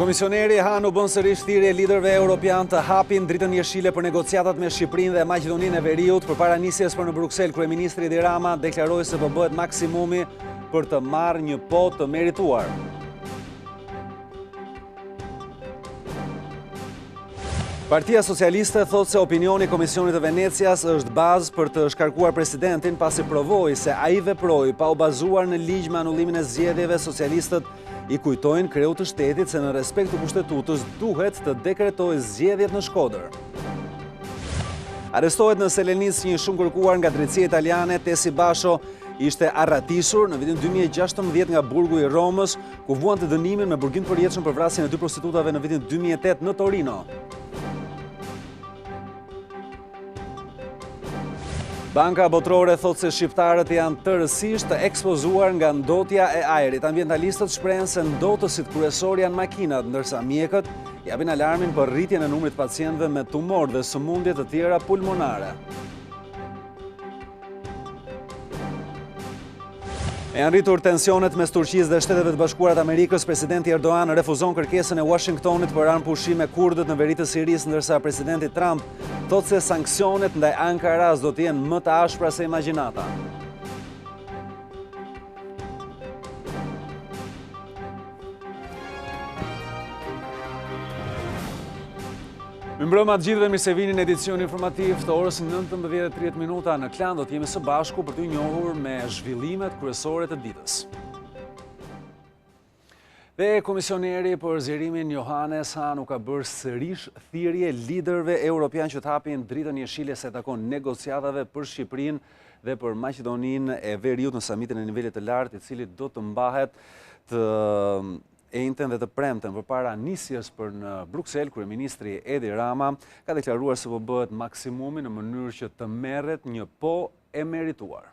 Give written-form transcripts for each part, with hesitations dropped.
Komisioneri Hahn u bën sërish thirrje liderëve europianë të hapin dritën jeshile për negociatat me Shqipërinë dhe Maqedoninë e Veriut. Përpara nisjes për në Brukesl, kryeministri Rama deklaroi se po bëhet maksimumi për të marrë një po të merituar. Partia Socialiste thot se opinioni Komisionit të Venecias është bazë për të shkarkuar presidentin pasi provoi se ai veproi pa u bazuar në ligj me anullimin e zgjedhjeve. Socialistët i kujtojnë kreut të shtetit se në respekt të kushtetutës duhet të dekretojë zgjedhjet në Shkodër. Arrestohet në Selenis një shumë kërkuar nga drejtësia italiane. Tesi Basho ishte arratisur në vitin 2016 nga burgu i Romës, ku vuan të dënimin me burgim të përjetshëm për vrasjen e 2 prostitutave në vitin 2008 në Torino. Banka Botërore thot se shqiptarët janë tërësisht të ekspozuar nga ndotja e ajrit. Ambientalistët shprehen se ndotësit kryesor janë makinat, ndërsa mjekët japin alarmin për rritjen e numrit pacientëve me tumor dhe sëmundje të tjera pulmonare. E janë rritur tensionet mes Turqisë dhe Shteteve të Bashkuara të Amerikës. Presidenti Erdogan refuzon kërkesën e Washingtonit për armë pushim me kurdët në veri të Sirisë, ndërsa presidenti Trump thotë se sanksionet ndaj Ankaras do të jenë më të ashpra se imagjinata. Mbrëma të gjithëve, mirë se vini në edicion informativ të orës 19:30 në Klan. Do të jemi së bashku për t'ju njohur me zhvillimet kryesore të ditës. Dhe Komisioneri për zgjerimin Johannes Hahn u ka bërë sërish thirrje liderëve europianë që të hapin dritën jeshile se takon negociatave për Shqipërinë dhe për Maqedoninë e Veriut në samitin e nivelit të lartë, i cili do të mbahet të ejnëten dhe të premten përpara nisjes për në Brukesl. Kryeministri Rama ka deklaruar se po bëhet maksimumi në mënyrë që të merret një po e merituar.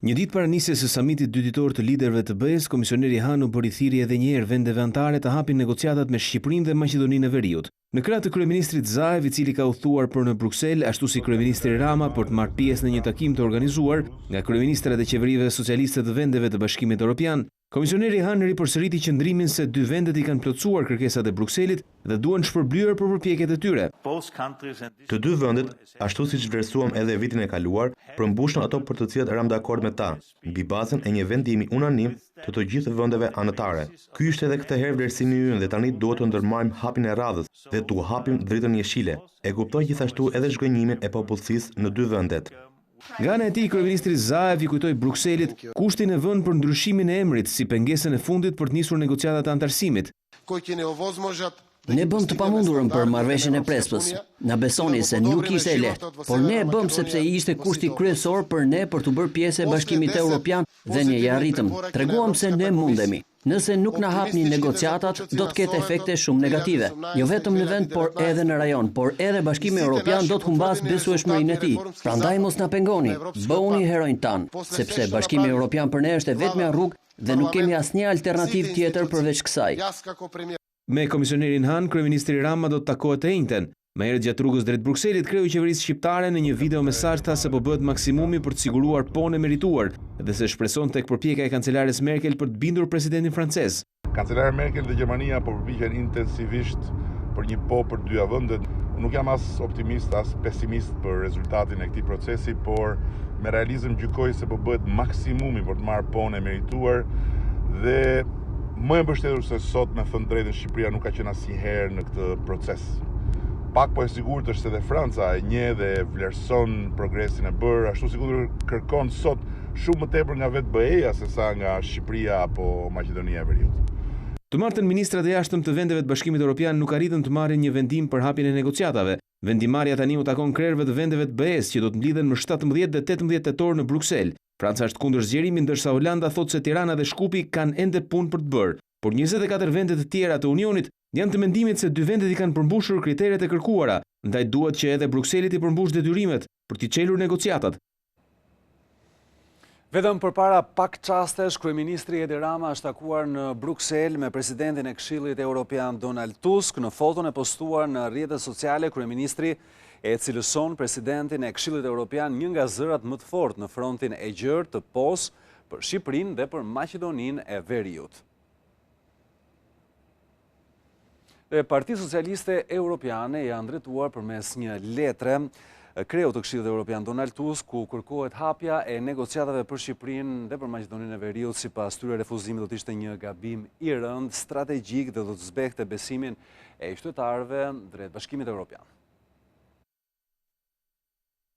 Një ditë para nisjes së samitit dyditor të liderëve të BE-s, Komisioneri Hahn u bëri thirrje edhe një herë vendeve anëtare të hapin negociatat me Shqipërinë dhe Maqedoninë e Veriut. Në krah të kryeministrit Zaev, i cili ka udhëtuar për në Bruksel, ashtu si kryeministri Rama për të marrë pjesë në një takim të organizuar nga kryeministrat e qeverive socialiste të vendeve të Bashkimit Evropian, Komisioneri Hahn ripërsëriti qëndrimin se dy vendet i kanë plotësuar kërkesat e Brukselit dhe duan shpërblyer për përpjekjet e tyre. Të dy vendet, ashtu siç vlerësuam edhe vitin e kaluar, përmbushën ato për të cilat eram dakord me ta, mbi bazën e një vendimi unanim të gjithë vendeve anëtare. Ky ishte edhe këtë herë vlerësimi ynë dhe tani duhet të ndërmarrim hapin e radhës dhe t'u hapim dritën jeshile. E kuptoj gjithashtu edhe zhgënjimin e popullsisë në dy vendet. Nga ana e tij, kryeministri Zaev i kujtoi Brukselit kushtin e vënë për ndryshimin e emrit si pengesën e fundit për të nisur negociatat e antarësimit. Ne bëm të pamundurën për marrëveshjen e Prespës. Na besoni se nuk ishte e lehtë, por ne e bëm sepse ishte kushti kryesor për ne për të bërë pjesë e Bashkimit Evropian dhe ne ja arritëm. Treguam se ne mundemi. Nëse nuk na hapni negociatat, do të ketë efekte shumë negative. Jo vetëm në vend, por edhe në rajon, por edhe Bashkimi Evropian do të humbas besueshmërinë e tij. Prandaj mos na pengoni, bëuni heronj tan, sepse Bashkimi Evropian për ne është e vetmja rrugë dhe nuk kemi asnjë alternativë tjetër përveç kësaj. Me komisionerin Hahn, kryeministri Rama do të takohet të njëjtën. Më herët gjatë rrugës drejt Brukselit, kreu i qeverisë shqiptare në një video mesazh tha se po bëhet maksimumi për të siguruar ponë e merituar dhe se shpreson tek përpjekja e kancelares Merkel për të bindur presidentin francez. Kancelarja Merkel dhe Gjermania po përpiqen intensivisht për një po për dyja vendet. Nuk jam as optimist as pesimist për rezultatin e këtij procesi, por me realizëm gjykoj se po bëhet maksimumi për të marrë ponë e merituar dhe më e mbështetur se sot, me thënë drejtën, Shqipëria nuk ka qenë asnjëherë në këtë proces. Pak po e sigurt është se dhe Franca e njeh dhe vlerëson progresin e bërë, ashtu sikur kërkon sot shumë më tepër nga vetë BE-ja se sa nga Shqipëria apo Maqedonia e Veriut. Të martën ministrat e jashtëm të vendeve të Bashkimit Evropian nuk arritën të marrin një vendim për hapjen e negociatave. Vendimarrja tani u takon krerëve të vendeve të BE-s që do të mblidhen më 17 dhe 18 tetor në Bruksel. Franca është kundër zgjerimit, ndërsa Holanda thotë se Tirana dhe Shkupi kanë ende punë për të bërë. Por 24 vende të tjera të Unionit janë të mendimit se dy vendet i kanë përmbushur kriteret e kërkuara, ndaj duhet që edhe Brukselit i përmbush detyrimet për t'i çelur negociatat. Vetëm përpara pak çastesh, kryeministri Rama është takuar në Bruksel me presidentin e Këshillit Evropian Donald Tusk. Në foton e postuar në rrjetet sociale, kryeministri e cilëson presidentin e Këshillit Evropian një nga zërat më të fortë në frontin e gjerë të POS për Shqipërinë dhe për Maqedoninë e Veriut. Dhe Partia Socialiste Europiane janë drejtuar përmes një letre kreut të Këshillit Evropian Donald Tusk, ku kërkohet hapja e negociatave për Shqipërinë dhe për Maqedoninë e Veriut. Sipas tyre, refuzimi do të ishte një gabim i rënd, strategjik dhe do të zbehte besimin e qytetarëve drejt Bashkimit Evropian.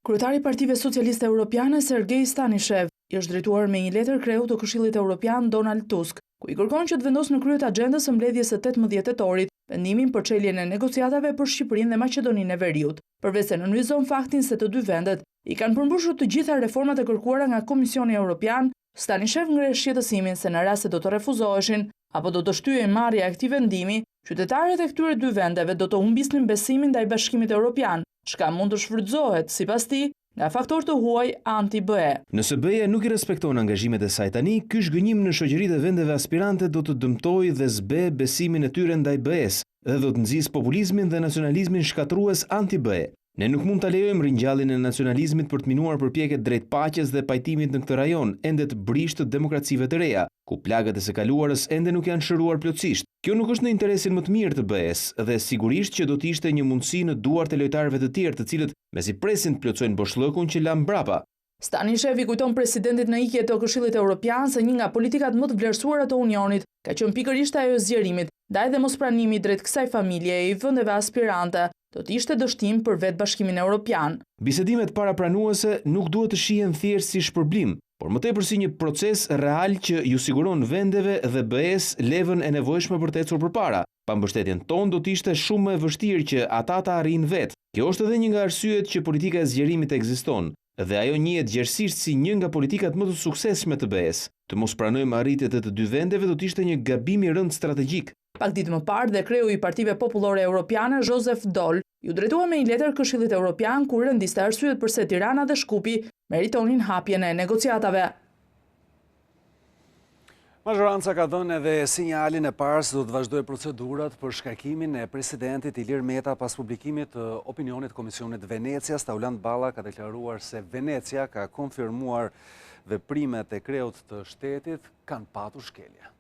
Kryetari i Partive Socialiste Europiane, Sergej Stanishev, i është drejtuar me një letër kreut të Këshillit Evropian Donald Tusk, ku i kërkon që të vendosë në krye të agjendës së mbledhjes së 18 tetorit vendimin për çeljen e negociatave për Shqipërinë dhe Maqedoninë e Veriut, përveç se nënvizon faktin se të dy vendet i kanë përmbushur të gjitha reformat e kërkuara nga Komisioni Evropian. Stanishev ngre shqetësimin se në rast se do të refuzoheshin apo do të shtyhej marrja e këtij vendimi, qytetarët e këtyre dy vendeve do të humbisnin besimin ndaj Bashkimit Evropian, çka mund të shfrytëzohet, sipas tij, nga faktor të huaj anti-BE. Nëse BE nuk i respekton angazhimet e saj tani, ky zhgënjim në shoqëritë e vendeve aspirante do të dëmtojë dhe zbe besimin e tyre ndaj BE-s dhe do të nxjisë populizmin dhe nacionalizmin shkatrues anti-BE. Ne nuk mund ta lejojmë ringjalljen e nacionalizmit për të minuar përpjekjet drejt paqes dhe pajtimit në këtë rajon, ende të brisht të demokracive të reja, ku plagët e së kaluarës ende nuk janë shëruar plotësisht. Kjo nuk është në interesin më të mirë të BE-s dhe sigurisht që do të ishte një mundësi në duart e lojtarëve të tjerë, të cilët mezi presin të plotësojnë boshllëkun që la mbrapa. Stanishev i kujton presidentit në ikje të Këshillit Evropian se një nga politikat më të vlerësuara të Unionit ka qenë pikërisht ajo e zgjerimit, ndaj dhe mospranimi drejt kësaj familje e i vendeve aspirante do të ishte dështim për vetë Bashkimin Evropian. Bisedimet parapranuese nuk duhet të shihen thjesht si shpërblim, por më tepër si një proces real që ju siguron vendeve dhe BE-s levën e nevojshme për të ecur përpara. Pa mbështetjen tonë do të ishte shumë më e vështirë që ata ta arrijnë vetë. Kjo është edhe një nga arsyet që politika e zgjerimit ekziston, dhe ajo njihet gjerësisht si një nga politikat më të suksesshme të BE-s. Të mos pranojmë arritjet e të dy vendeve do të ishte një gabim i rënd strategjik. Pak ditë më parë dhe kreu i Partive Popullore Europiane, Joseph Daul, ju drejtua me një letër Këshillit Evropian ku rëndiste arsyet përse Tirana dhe Shkupi meritonin hapjen e negociatave. Majoranca ka dhënë edhe sinjalin e parë se do të vazhdojë procedurat për shkarkimin e presidentit Ilir Meta pas publikimit të opinionit Komisionit Venecias. Taulant Balla ka deklaruar se Venecia ka konfirmuar veprimet e kreut të shtetit kanë patur shkelje.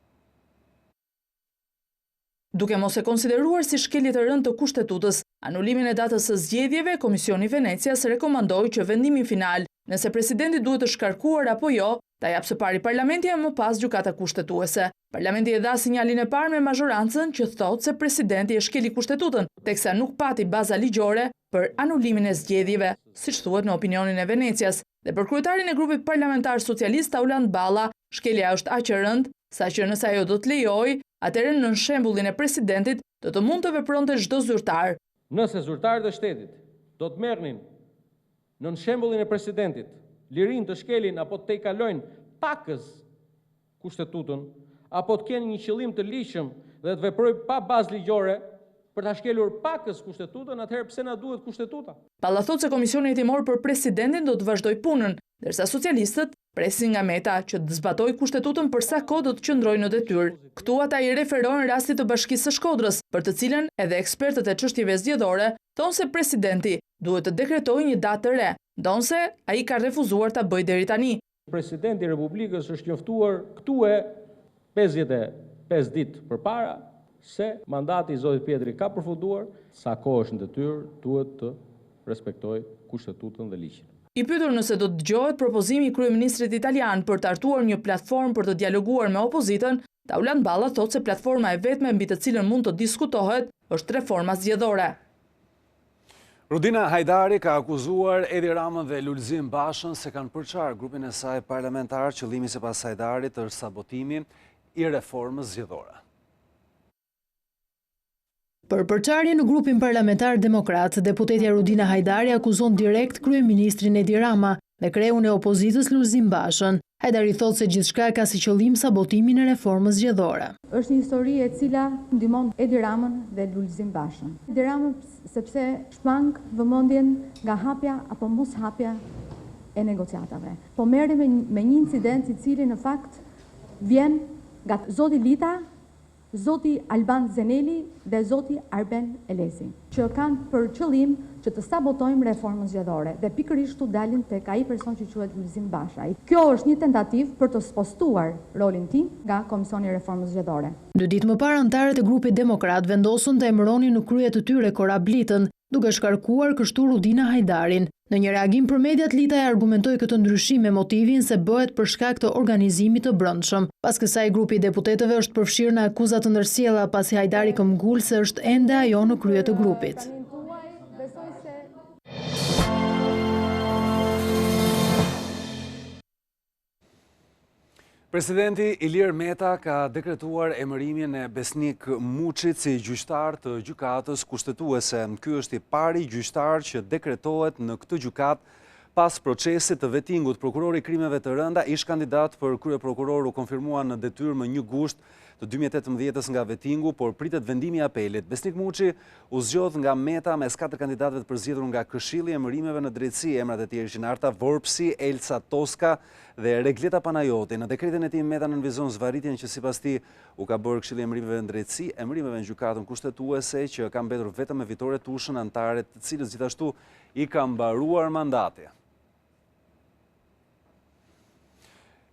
Duke mos e konsideruar si shkelje të rënd të kushtetutës, anulimin e datës së zgjedhjeve, Komisioni Venecias rekomandoi që vendimi final, nëse presidenti duhet të shkarkuar apo jo, ta jap së pari parlamenti e më pas gjykata kushtetuese. Parlamenti e dha sinjalin e parë me mazhorancën që thotë se presidenti e shkeli kushtetutën, teksa nuk pati baza ligjore për anulimin e zgjedhjeve, siç thuhet në opinionin e Venecias. Dhe për kryetarin e grupit parlamentar socialist Taulant Balla, shkelja është aq e rëndë saqë nëse ajo do të lejojë, atëherë nën shembullin e presidentit do të mund të vepronte çdo zyrtar. Nëse zyrtarët e shtetit do të merrnin nën shembullin e presidentit, lirinë të shkelin apo të kalojnë pakës kushtetutën, apo të kenë një qëllim të ligjshëm dhe të veprojnë pa bazë ligjore për ta shkelur pakës kushtetutën, atëherë pse na duhet kushtetuta? Balla thotë se Komisioni Hetimor për presidentin do të vazhdojë punën, ndërsa socialistët presin nga Meta që të zbatojë kushtetutën për sa kohë do të qëndrojë në detyrë. Këtu ata i referojnë rastit të Bashkisë së Shkodrës, për të cilën edhe ekspertët e çështjeve zgjedhore thonë se presidenti duhet të dekretojë një datë të re, ndonse ai ka refuzuar ta bëjë deri tani. Presidenti i Republikës është njoftuar këtu e 55 ditë përpara se mandati i zotit Pjetri ka përfunduar, sa kohë është në detyrë duhet të respektojë kushtetutën dhe ligjin. I pyetur nëse do të dëgjohet propozimi i kryeministrit italian për të hartuar një platformë për të dialoguar me opozitën, Taulant Balla thotë se platforma e vetme mbi të cilën mund të diskutohet është reforma zgjedhore. Rudina Hajdari ka akuzuar Edi Ramën dhe Lulzim Bashën se kanë përçarë grupin e saj parlamentar, qëllimi sipas Hajdarit është sabotimi i reformës zgjedhore. Për përçarje në grupin parlamentar demokrat, deputetja Rudina Hajdari akuzon direkt kryeministrin Edi Rama dhe kreun e opozitës Lulzim Bashën. Hajdari thotë se gjithçka ka si qëllim sabotimin e reformës zgjedhore. Është një histori e cila ndihmon Edi Ramën dhe Lulzim Bashën. Edi Ramën sepse shpang vëmendjen nga hapja apo mos hapja e negociatave. Po merrem me një incident i cili në fakt vjen nga zoti Lita zoti Alban Zeneli dhe zoti Arben Elesi, që kanë për qëllim që të sabotojmë reformën zgjedhore dhe pikërisht tu dalin tek ai person që quhet Lulzim Basha. Kjo është një tentativë për të spostuar rolin tim nga Komisioni i Reformës Zgjedhore. 2 ditë më parë anëtarët e grupit demokrat vendosën të emëronin në krye të tyre korabllitën, duke shkarkuar kështu Rudina Hajdarin. Në një reagim për mediat, Lita e argumentoi këtë ndryshim me motivin se bëhet për shkak të organizimit të brendshëm. Pas kësaj grupi i deputetëve është përfshirë në akuza të ndërsjella pasi Hajdari këmbgul se është ende ajo në krye të grupit. Presidenti Ilir Meta ka dekretuar emërimin e Besnik Muçit si gjyqtar të gjykatës kushtetuese. Ky është i pari gjyqtar që dekretohet në këtë gjykatë pas procesit të vettingut. Prokurori i krimeve të rënda, ish kandidat për kryeprokuror, u konfirmua në detyrë më 1 gusht të 2018 nga vettingu, por pritet vendimi i apelit. Besnik Muçi u zgjodh nga Meta mes 4 kandidatëve të përzgjedhur nga Këshilli i Emërimeve në drejtësi. Emrat e tjerë ishin Arta Vorpsi, Elsa Toska dhe Regleta Panajoti. Në dekretin e tij Meta nënvizon zvarritjen që sipas tij u ka bërë Këshilli i Emërimeve në drejtësi, emërimeve në gjykatën kushtetuese që ka mbetur vetëm me Vitore Tushën, anëtare të cilës gjithashtu i ka mbaruar mandati.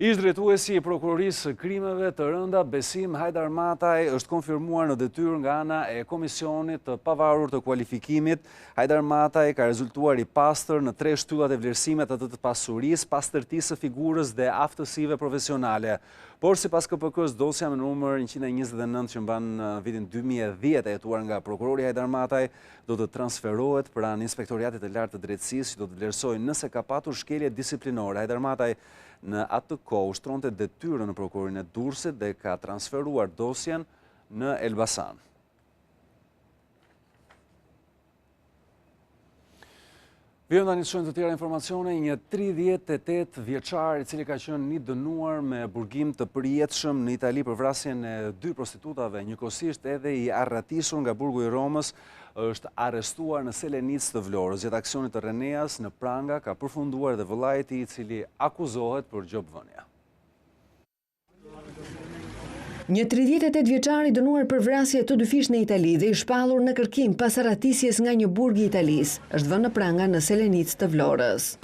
Ish drejtuesi i prokurorisë krimeve të rënda Besim Hajdarmataj është konfirmuar në detyrë nga ana e Komisionit të pavarur të kualifikimit. Hajdarmataj ka rezultuar i pastër në 3 shtyllat e vlerësimit të pasurisë, pastërtisë së figurës dhe aftësive profesionale. Por sipas KPK-s, dosja me numër 129 që mban vitin 2010 e jetuar nga prokurori Hajdarmataj do të transferohet pranë Inspektoriatit të Lartë të Drejtësisë, që do të vlerësojë nëse ka patur shkelje disiplinore. Hajdarmataj në atë kohë ushtronte detyrën në prokurorin e Durrësit dhe ka transferuar dosjen në Elbasan. Vjen tani të shohim të tjera informacione. Një 38 vjeçar i cili ka qenë një dënuar me burgim të përjetshëm në Itali për vrasjen e 2 prostitutave, njëkohësisht edhe i arratisur nga burgu i Romës, është arrestuar në Selenicë të Vlorës. Gjatë aksionit të Reneas në Pranga ka përfunduar dhe vëllai i tij i cili akuzohet për gjobvënie. Një 38 vjeçar i dënuar për vrasje të 2 fish në Itali dhe i shpallur në kërkim pas arratisjes nga një burg i Italisë, është vënë në Pranga në Selenicë të Vlorës.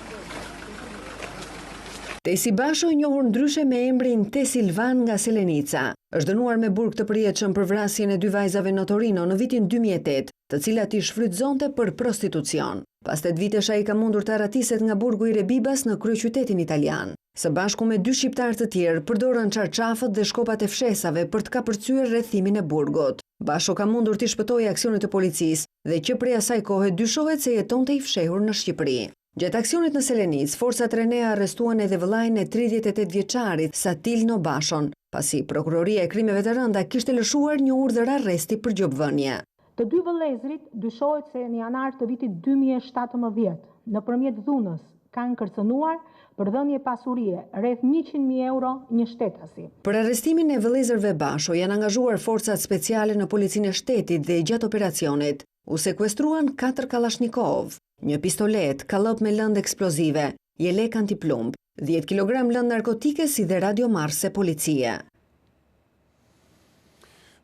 Tesi Basho, i njohur ndryshe me emrin Te Silvan nga Selenica, është dënuar me burg të përjetshëm për vrasjen e 2 vajzave në Torino në vitin 2008, të cilat i shfrytëzonte për prostitucion. Pas 8 vitesh ai ka mundur të arratiset nga burgu i Rebibas në kryeqytetin italian. Së bashku me 2 shqiptarë të tjerë përdorën çarçafët dhe shkopat e fshesave për të kapërcyer rrethimin e burgut. Basho ka mundur të shpëtojë aksionit të policisë dhe që prej asaj kohe dyshohet se jetonte i fshehur në Shqipëri. Gjatë aksionit në Selenicë, forcat Renea arrestuan edhe vëllain e 38 vjeçarit Satil Nobashon, pasi prokuroria e krimeve të rënda kishte lëshuar një urdhër arresti për gjobvënie. Të 2 vëllezrit dyshohet se në janar të vitit 2017, nëpërmjet dhunës, kanë kërcënuar për dhënje pasurie rreth 100.000 euro një shtetasi. Për arrestimin e vëllezërve Basho janë angazhuar forcat speciale në policinë e shtetit dhe gjatë operacionit u sekuestruan 4 kalashnikov, një pistolet, kallop me lëndë eksplozive, jelek antiplumb, 10 kg lëndë narkotike si dhe radiomarse policie.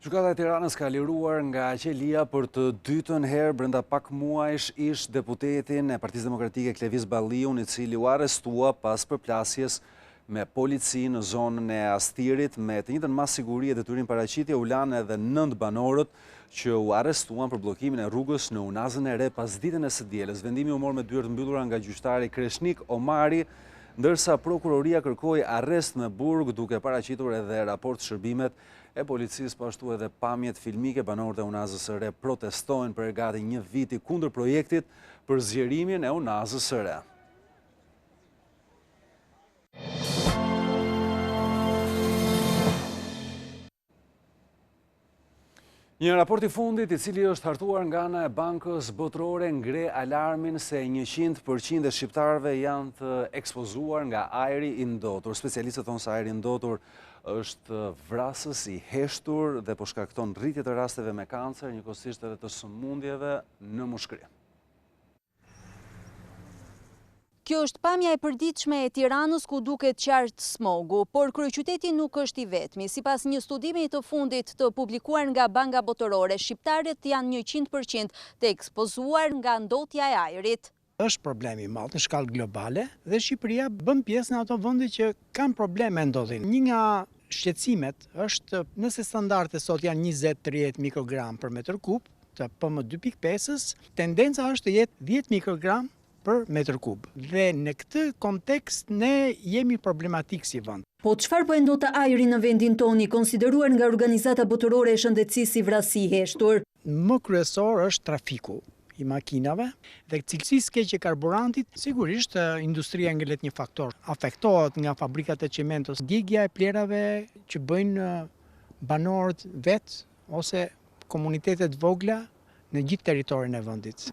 Gjykata e Tiranës ka liruar nga qelia për të 2. herë brenda pak muajsh ish deputetin e Partisë Demokratike Klevis Balliun, i cili u arrestua pas përplasjes me polici në zonën e Astirit. Me të njëjtën mas siguri e detyrim paraqitje u lanë edhe 9 banorët që u arrestuan për bllokimin e rrugës në Unazën e Re pas ditën e së dielës. Vendimi u mor me dyert mbyllura nga gjyqtari Kreshnik Omari, ndërsa prokuroria kërkoi arrest me burg duke paraqitur edhe raport shërbimet e policisë, po ashtu edhe pamjet filmike. Banorët e Unazës së Re protestojnë për gati 1 viti kundër projektit për zgjerimin e Unazës së Re. Një raport i fundit i cili është hartuar nga ana e Bankës Botërore ngre alarmin se 100% e shqiptarëve janë të ekspozuar nga ajri i ndotur. Specialistët thonë se ajri i ndotur është vrasës i heshtur dhe po shkakton rritje të rasteve me kancer, njëkohësisht edhe të sëmundjeve në mushkëri. Kjo është pamja e përditshme e Tiranës ku duket qartë smogu, por kryeqyteti nuk është i vetmi. Sipas një studimi të fundit të publikuar nga Banka Botërore, shqiptarët janë 100% të ekspozuar nga ndotja e ajrit. Është problemi i madh në shkallë globale dhe Shqipëria bën pjesë në ato vende që kanë probleme ndodhin. Një nga shqetësimet është nëse standardet sot janë 20-30 mikrogram për metër kub të PM2.5-s, tendenca është të jetë 10 mikrogram për metër kub. Dhe në këtë kontekst ne jemi problematik si vend. Po çfarë po e ndota ajri në vendin toni, konsideruar nga Organizata Botërore e Shëndetësisë si vrasi heshtur? Më kryesor është trafiku i makinave dhe cilësisë keqe e karburantit, sigurisht industria ngelet një faktor. Afektohet nga fabrikat e çimentos, djegja e plerave që bëjnë banorët vet ose komunitetet vogla në gjithë territorin e vendit.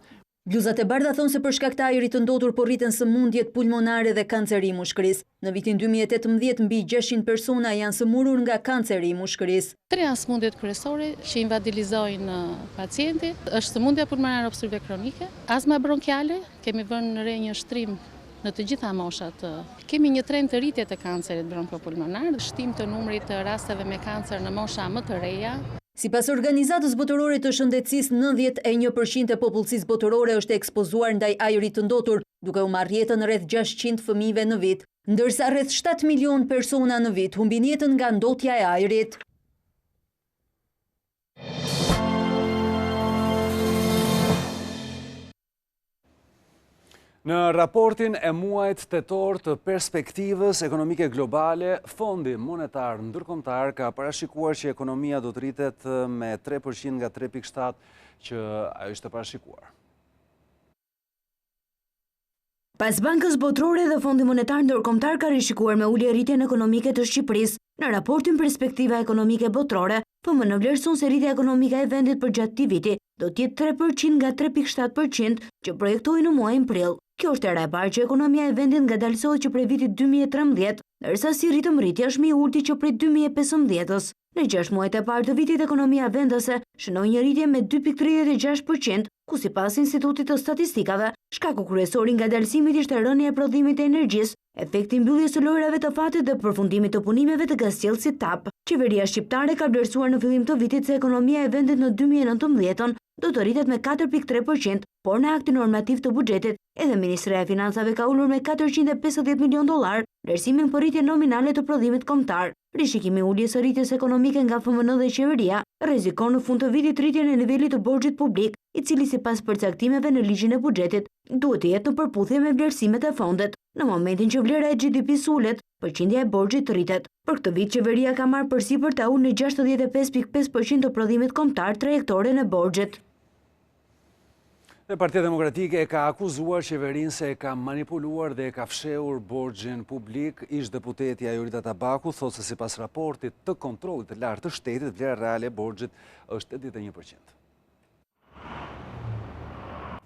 Bluzat e bardha thonë se për shkak të ajrit të ndotur po rriten sëmundjet pulmonare dhe kanceri i mushkërisë. Në vitin 2018 mbi 600 persona janë sëmurur nga kanceri i mushkërisë. 3 janë sëmundjet kryesore që invalidizojnë pacientin, është sëmundja pulmonare obstruktive kronike, astma bronkiale, kemi vënë në re një shtrim në të gjitha moshat. Kemi një trend të rritje të kancerit bronkopulmonar, shtim të numrit të rasteve me kancer në mosha më të reja. Sipas Organizatës Botërore të Shëndetësisë, 91% e popullsisë botërore është ekspozuar ndaj ajrit të ndotur, duke u marrë jetën rreth 600 fëmijëve në vit, ndërsa rreth 7 milion persona në vit humbin jetën nga ndotja e ajrit. Në raportin e muajit tetor të perspektivës ekonomike globale, Fondi Monetar Ndërkombëtar ka parashikuar që ekonomia do të rritet me 3% nga 3.7 që ajo ishte parashikuar. Pas Bankës Botërore dhe Fondi Monetar Ndërkombëtar ka rishikuar me ulje rritjen ekonomike të Shqipërisë. Në raportin Perspektiva Ekonomike Botërore, FMN vlerëson se rritja ekonomike e vendit për gjatë këtij viti do të jetë 3% nga 3.7% që projektohej në muajin prill. Kjo është era e parë që ekonomia e vendit ngadalësohet që prej vitit 2013, ndërsa si ritëm rritja është më i ulti që prej 2015-s. Në 6 muajt e parë të vitit ekonomia vendase shënoi një rritje me 2.36%, ku sipas Institutit të Statistikave, shkaku kryesor i ngadalësimit ishte rënja e prodhimit të energjisë, efekti mbylljes së lojrave të fatit dhe përfundimit të punimeve të gasqellësit TAP. Qeveria shqiptare ka vlerësuar në fillim të vitit se ekonomia e vendit në 2019 do të rritet me 4.3%, por në aktin normativ të buxhetit, edhe Ministria e Financave ka ulur me $450 milion vlerësimin për rritje nominale të prodhimit kombëtar. Rishikimi i uljes së rritjes ekonomike nga FMN dhe qeveria rrezikon në fund të vitit rritjen e nivelit të borxhit publik, i cili sipas përcaktimeve në ligjin e buxhetit duhet të jetë në përputhje me vlerësimet e fondet. Në momentin që vlera e GDP-s ulet, përqindja e borxhit rritet. Për këtë vit qeveria ka marrë përsipër ta ulë në 65.5% të prodhimit kombëtar trajektoren e borxhit. Partia Demokratike e ka akuzuar qeverinë se e ka manipuluar dhe e ka fshehur borxhin publik. Ish deputeti Ajurita Tabaku thotë se sipas raportit të kontrollit të lartë të shtetit, vlera reale e borxhit është 81%.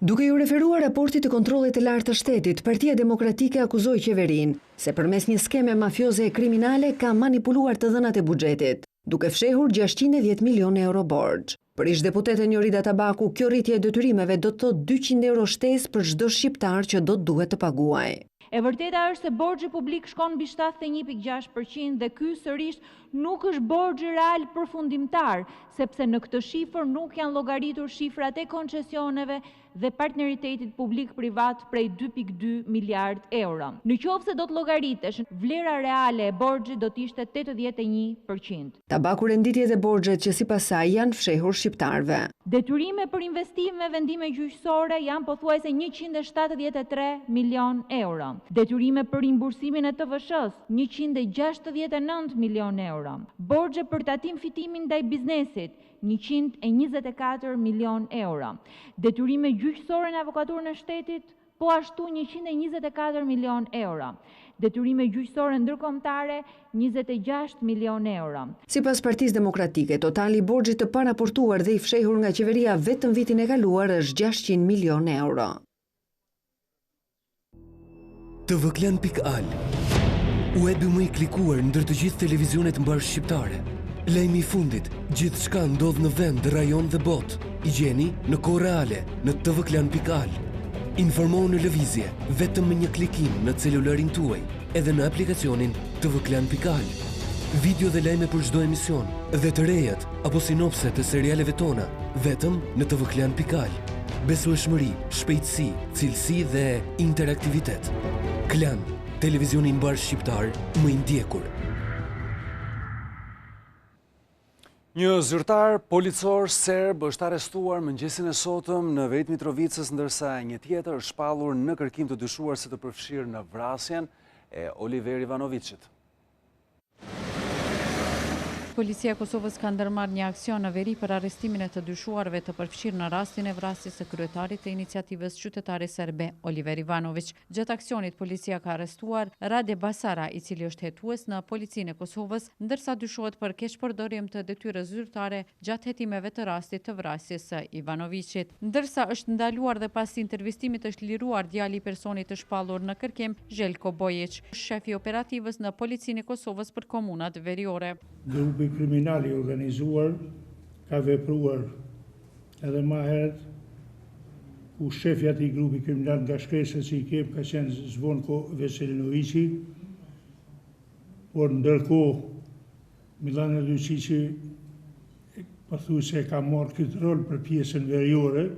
Duke ju referuar raportit të kontrollit të lartë të shtetit, Partia Demokratike akuzoi qeverinë se përmes një skeme mafioze e kriminale ka manipuluar të dhënat e buxhetit, duke fshehur 610 milion euro borxh. Për ish deputeten Ajurita Tabaku, kjo rritje e detyrimeve do të thotë 200 euro shtesë për çdo shqiptar që do të duhet të paguajë. E vërteta është se borxhi publik shkon mbi 71.6% dhe ky sërish nuk është borxhi real përfundimtar, sepse në këtë shifër nuk janë llogaritur shifrat e koncesioneve dhe partneritetit publik-privat prej 2.2 miliard euro. Në qoftë se do të llogaritesh, vlera reale e borxhit do të ishte 81%. Tabaku renditjet e borxhet që sipas saj janë fshehur shqiptarëve. Detyrime për investim me vendime gjyqësore janë pothuajse 173 milion euro. Detyrime për rimbursimin e TVSH-s 169 milion euro. Borxhe për tatim fitimin ndaj biznesit 124 milion euro. Detyrime gjyqësore në avokaturën e shtetit po ashtu 124 milion euro. Detyrime gjyqësore ndërkombëtare 26 milion euro. Sipas Partisë Demokratike, totali i borxhit të paraportuar dhe i fshehur nga qeveria vetëm vitin e kaluar është 600 milion euro. tvklan.al, webi më i klikuar ndër të gjithë televizionet mbar shqiptare. Lajmi i fundit, gjithçka ndodh në vend, rajon dhe botë. I gjeni në kohë reale në tvklan.al. Informohu në lëvizje vetëm me një klikim në celularin tuaj, edhe në aplikacionin tvklan.al. Video dhe lajme për çdo emision dhe të rejat apo sinopse të serialeve tona vetëm në tvklan.al. Besueshmëri, shpejtësi, cilësi dhe interaktivitet. Klan, televizioni i mbar shqiptar më i ndjekur. Një zyrtar policor serb është arrestuar mëngjesin e sotëm në Verit Mitrovicës, ndërsa një tjetër është shpallur në kërkim të dyshuar se të përfshirë në vrasjen e Oliver Ivanovicit. Policia e Kosovës ka ndërmarrë një aksion në veri për arrestimin e të dyshuarve të përfshirë në rastin e vrasjes së kryetarit të iniciativës qytetare serbe Oliver Ivanović. Gjatë aksionit, policia ka arrestuar Rade Basara, i cili është hetues në policinë e Kosovës, ndërsa dyshohet për keqpërdorjem të detyrës zyrtare gjatë hetimeve të rastit të vrasjes së Ivanovicit. Ndërsa është ndaluar dhe pas intervistimit është liruar djali i personit të shpallur në kërkim, Željko Bojić, shefi operativës në policinë e Kosovës për komunat veriore. Grupi kriminal i organizuar ka vepruar edhe më herët, ku shefi atij grupi kriminal nga shkresat që i kem ka qenë Zvonko Veselinovići, por ndërkohë Milana Lučići pothuajse ka marrë këtë rol për pjesën veriore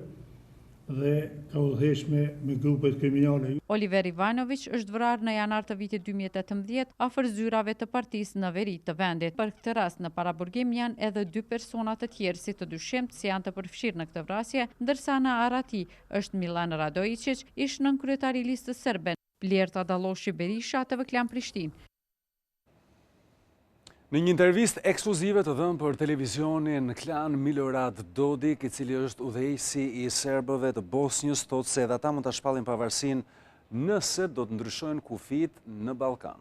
dhe ka udhëhequr me grupet kriminale. Oliver Ivanović është vrarë në janar të vitit 2018 afër zyrave të partisë në veri të vendit. Për këtë rast në paraburgim janë edhe 2 persona të tjerë si të dyshimt se janë të përfshirë në këtë vrasje, ndërsa në arati është Milan Radojičić, ish nënkryetari i listës serbe, Blerta Dalloshi Berisha të Klan Prishtinë. Në një intervistë ekskluzive të dhënë për televizionin Klan, Milorad Dodik, i cili është udhëheqësi i serbëve të Bosnjës, thotë se edhe ata mund ta shpallin pavarësinë nëse do të ndryshojnë kufit në Ballkan.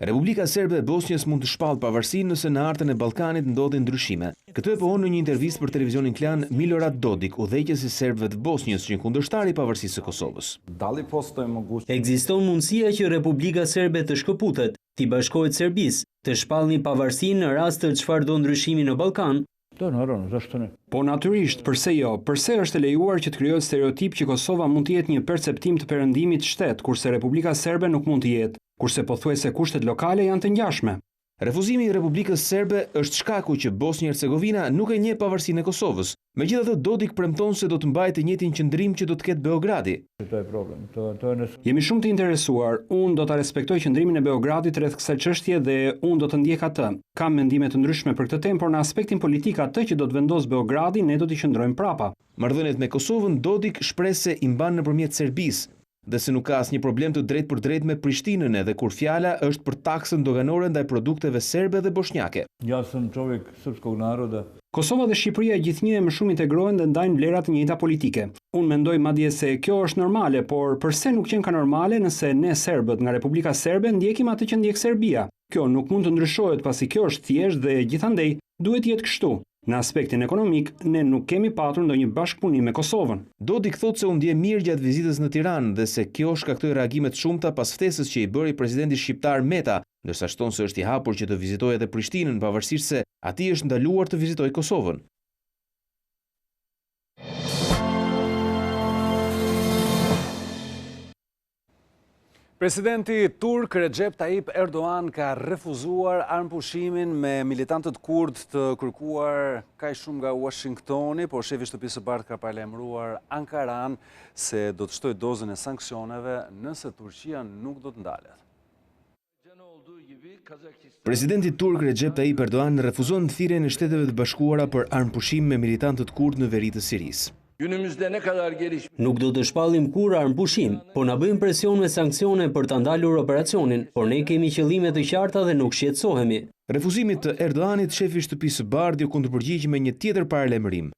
Republika Serbe e Bosnjës mund të shpallë pavarësinë nëse në artën e Ballkanit ndodhin ndryshime. Këtë e pohon në një intervistë për televizionin Klan Milorad Dodik, udhëheqësi i serbëve të Bosnjës, që kundërshtar i pavarësisë së Kosovës. Ekziston mundësia që Republika Serbe të shkëputet, t'i bashkohet Serbisë, të shpallë një pavarësinë në rast të çfarë do ndryshimi në Ballkan. Po natyrisht, përse jo? Përse është e lejuar që të krijohet stereotip që Kosova mund të jetë një perceptim të perëndimit shtet, kurse Republika Serbe nuk mund të jetë, kurse pothuajse kushtet lokale janë të ngjashme. Refuzimi i Republikës Serbe është shkaku që Bosnjë-Hercegovina nuk e njeh pavarësinë e Kosovës. Megjithatë, Dodik premton se do të mbajë të njëjtin qëndrim që do të ketë Beogradi. Jemi shumë të interesuar, unë do ta respektoj qëndrimin e Beogradit rreth kësaj çështje dhe unë do të ndjek atë. Kam mendime të ndryshme për këtë temë, por në aspektin politik atë që do të vendos Beogradi ne do t'i qëndrojmë prapa. Marrëdhëniet me Kosovën Dodik shpreh se i mban nëpërmjet Serbisë, dhe se nuk ka asnjë problem të drejtë për drejtë me Prishtinën, edhe kur fjala është për taksën doganore ndaj produkteve serbe dhe bosnjake. Kosova dhe Shqipëria gjithnjë më shumë integrohen dhe ndajnë vlera të njëjta politike. Unë mendoj madje se kjo është normale, por përse nuk qenë ka normale nëse ne serbët nga Republika Serbe ndjekim atë që ndjek Serbia? Kjo nuk mund të ndryshohet pasi kjo është thjesht dhe gjithandej duhet jetë kështu. Në aspektin ekonomik, ne nuk kemi patur ndonjë bashkëpunim me Kosovën. Dodik thotë se u ndje mirë gjatë vizitës në Tiranë dhe se kjo shkaktoi reagime të shumta pas ftesës që i bëri presidenti shqiptar Meta, ndërsa shton se është i hapur që të vizitojë edhe Prishtinën, pavarësisht se atij është ndaluar të vizitojë Kosovën. Presidenti turk Recep Tayyip Erdogan ka refuzuar armëpushimin me militantët kurd të kërkuar kaq shumë nga Washingtoni, por shefi i shtëpisë së bardhë ka paralajmëruar Ankaran se do të shtojë dozën e sanksioneve nëse Turqia nuk do të ndalet. Presidenti turk Recep Tayyip Erdogan refuzon thirrjen e Shteteve të Bashkuara për armëpushim me militantët kurd në veri të Sirisë. Nuk do të shpallim kur armëpushim, por na bëjmë presion me sanksione për ta ndalur operacionin, por ne kemi qëllime të qarta dhe nuk shqetësohemi. Refuzimit të Erdoganit, shefi i shtëpisë së bardhë u kundërpërgjigj me një tjetër paralajmërim.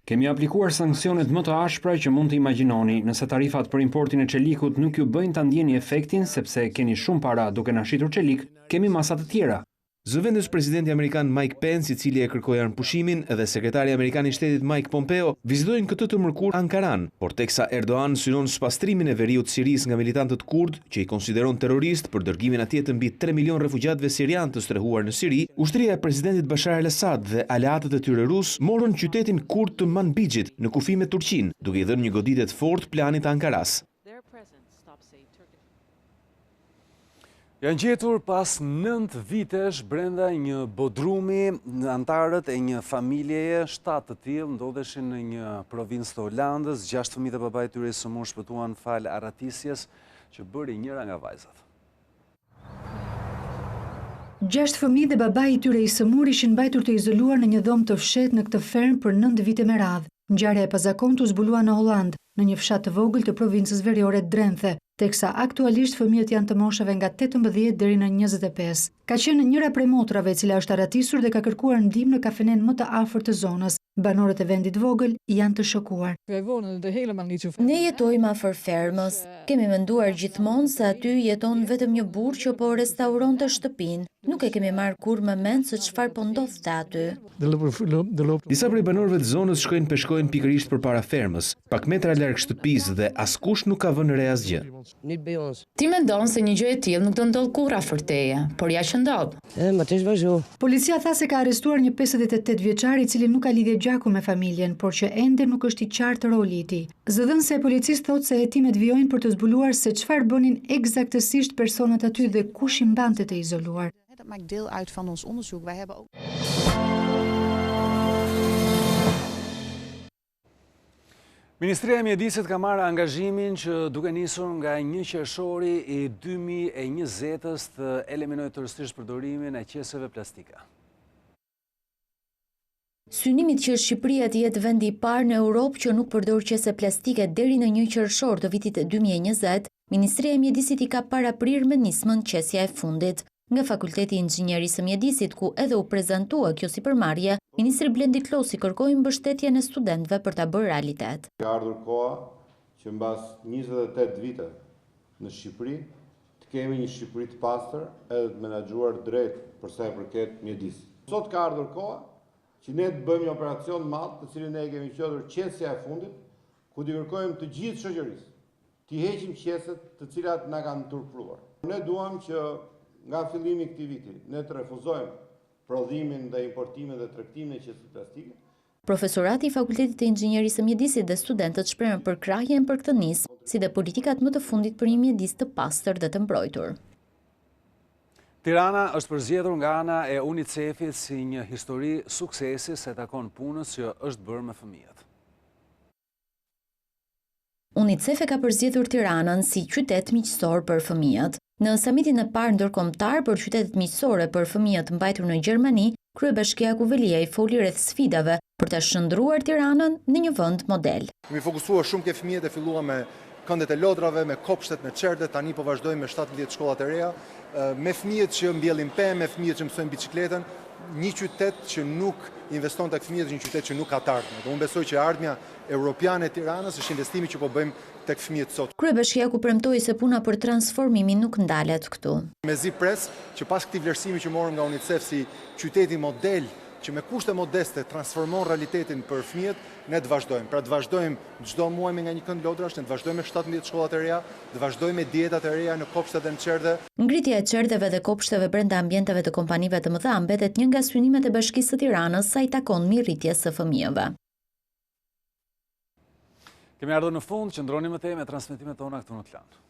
Kemi aplikuar sanksionet më të ashpra që mund të imagjinoni, nëse tarifat për importin e çelikut nuk ju bëjnë ta ndjeni efektin sepse keni shumë para duke na shitur çelik, kemi masa të tjera. Zëvendës presidenti amerikan Mike Pence, i cili e kërkoi armëpushimin, dhe sekretari amerikan i shtetit Mike Pompeo vizitojnë këtë të mërkur Ankaran, por teksa Erdogan synon spastrimin e Veriut Siris nga militantët kurd, që i konsideron terrorist për dërgimin atje të mbi 3 milion refugjatëve sirian të strehuar në Siri, ushtria e presidentit Bashar al-Assad dhe aleatët e tyre rus morën qytetin kurd të Manbijit në kufi me Turqinë, duke i dhënë një goditje të fortë planit të Ankaras. Janë gjetur pas 9 vitesh brenda një bodrumi në antarët e një familjeje, 7 të tillë ndodheshin në një provincë të Holandës, 6 fëmijë dhe babai i tyre i sëmur shpëtuan fal arratisjes që bëri njëra nga vajzat. 6 fëmijë dhe babai i tyre i sëmur ishin mbajtur të izoluar në një dhomë të fshehtë në këtë fermë për 9 vite me radhë. Ngjarja e pazakontë u zbulua në Holland, në një fshat të vogël të provincës veriore Drenthe, teksa aktualisht fëmijët janë të moshave nga 18 deri në 25. Ka qenë njëra prej motrave e cila është arratisur dhe ka kërkuar ndihmë në kafenen më të afërt të zonës. Banorët e vendit vogël janë të shokuar. Ne jetojmë afër fermës. Kemi menduar gjithmonë se aty jeton vetëm një burrë që po restauronte shtëpinë. Nuk e kemi marrë kur më mend se çfarë po ndodhte aty. Disa prej banorëve të zonës shkojnë peshkojnë pikërisht përpara fermës, pak metra larg shtëpisë dhe askush nuk ka vënë re asgjë. Ti mendon se një gjë e tillë nuk do ndodh kurrë afër teje, por ja që ndodh. Policia tha se ka arrestuar një 58 vjeçar i cili nuk ka lidhje gjaku me familjen, por që ende nuk është i qartë roli i tij. Zëdhënëse e policisë thotë se hetimet vijojnë për të zbuluar se çfarë bënin eksaktësisht personat aty dhe kush i mbante të izoluar. Ministria e Mjedisit ka marrë angazhimin që duke nisur nga 1 qershori i 2020-s të eliminojë tërësisht përdorimin e qeseve plastike. Synimit që Shqipëria të jetë vendi i parë në Europë që nuk përdor qese plastike deri në 1 qershor të vitit 2020, Ministria e Mjedisit i ka paraprirë me nismën qesja e fundit. Nga Fakulteti i Inxhinierisë së Mjedisit, ku edhe u prezantua kjo sipërmarrje, Ministri Blendi Klosi kërkoi mbështetjen e studentëve për ta bërë realitet. Ka ardhur koha që mbas 28 vite në Shqipëri të kemi një Shqipëri të pastër edhe të menaxhuar drejt për sa i përket mjedisit. Sot ka ardhur koha që ne të bëjmë një operacion madh, të cilin ne e kemi quajtur qesja e fundit, ku të kërkojmë të gjithë shoqërisë të heqim qeset të cilat na kanë turpruar. Ne duam që nga fillimi i këtij viti ne të refuzojmë prodhimin dhe importimin dhe tregtimin e qesëve plastike. Profesorati i Fakultetit të Inxhinierisë së Mjedisit dhe studentët shprehën përkrahjen për këtë nismë, si dhe politikat më të fundit për një mjedis të pastër dhe të mbrojtur. Tirana është përzgjedhur nga ana e UNICEF-it si një histori suksesi se takon punës që është bërë me fëmijët. UNICEF e ka përzgjedhur Tiranën si qytet miqësor për fëmijët. Në samitin e parë ndërkombëtar për qytetet miqësore për fëmijët mbajtur në Gjermani, kryebashkiaku Velia i foli rreth sfidave për ta shndruar Tiranën në një vend model. Kemi fokusuar shumë ke fëmijët e filluam me këndet e lodrave, me kopshtet, me çerdet, tani po vazhdojmë me 17 shkollat e reja, me fëmijët që mbjellin pemë, me fëmijët që mësojnë biçikletën, një qytet që nuk investon tek fëmijët, një qytet që nuk ka të ardhmë. Unë besoj që ardhmja europiane e Tiranës është investimi që po bëjmë tek fëmijët sot. Kryebashkiaku premtoi se puna për transformimin nuk ndalet këtu. Mezi pres që pas këtij vlerësimi që morëm nga UNICEF si qyteti model që me kushte modeste transformon realitetin për fëmijët, ne të vazhdojmë. Pra të vazhdojmë çdo muaj me nga një kënd lodrash, ne të vazhdojmë me 17 shkollat e reja, të vazhdojmë me dietat e reja në kopshtet e në çerdhe. Ngritja e çerdheve dhe kopshteve brenda ambienteve të kompanive të mëdha mbetet një nga synimet e Bashkisë së Tiranës sa i takon mirëritjes së fëmijëve. Kemi ardhur në fund, qëndroni me te me transmetimet tona këtu në Klan.